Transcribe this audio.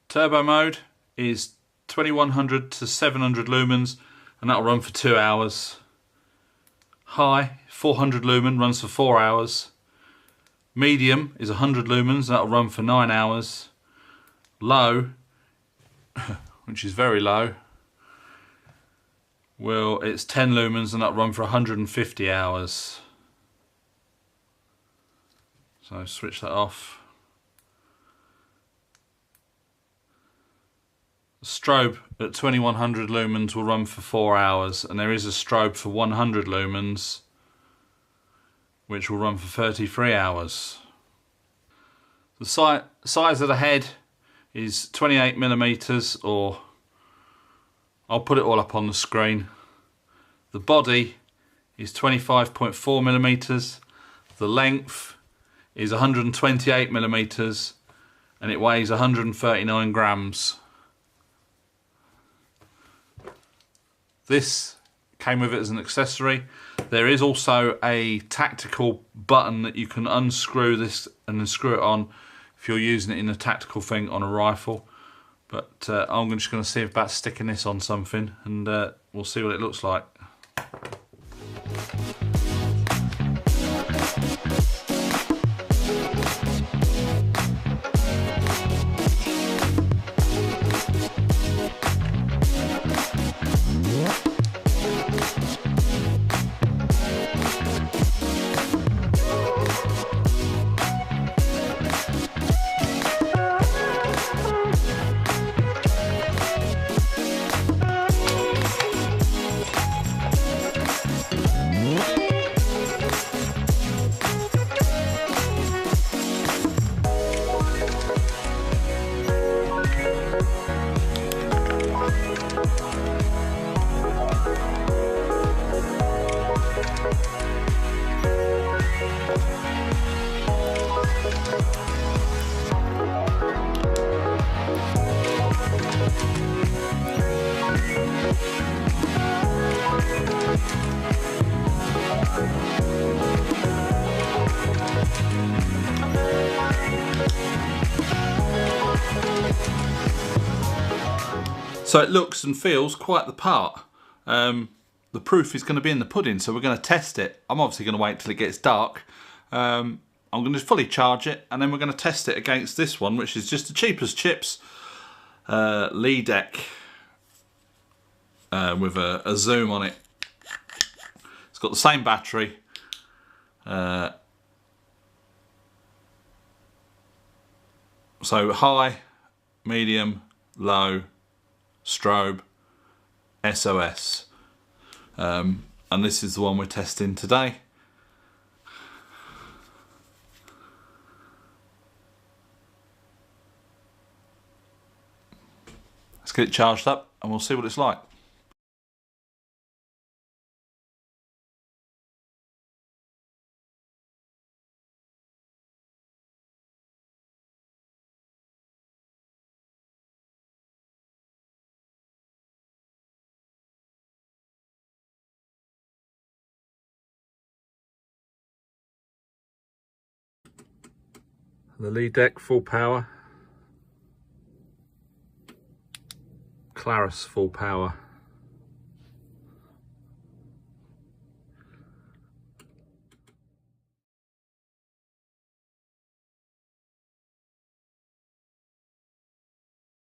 Turbo mode is 2100 to 700 lumens and that'll run for 2 hours. High, 400 lumen, runs for 4 hours. Medium is 100 lumens, that'll run for 9 hours. Low, which is very low, well, it's 10 lumens and that'll run for 150 hours. So switch that off. Strobe at 2100 lumens will run for 4 hours, and there is a strobe for 100 lumens which will run for 33 hours. The size of the head is 28mm, or I'll put it all up on the screen. The body is 25.4mm, the length is 128mm, and it weighs 139 grams. This came with it as an accessory. There is also a tactical button that you can unscrew this and then screw it on if you're using it in a tactical thing on a rifle. But I'm just going to see about sticking this on something, and we'll see what it looks like. So it looks and feels quite the part. The proof is going to be in the pudding, so we're going to test it. I'm obviously going to wait till it gets dark. I'm going to fully charge it, and then we're going to test it against this one, which is just the cheapest chips. Lee deck with a zoom on it. It's got the same battery. So high, medium, low, strobe, SOS, and this is the one we're testing today. Let's get it charged up and we'll see what it's like. The Lee deck full power, Klarus full power.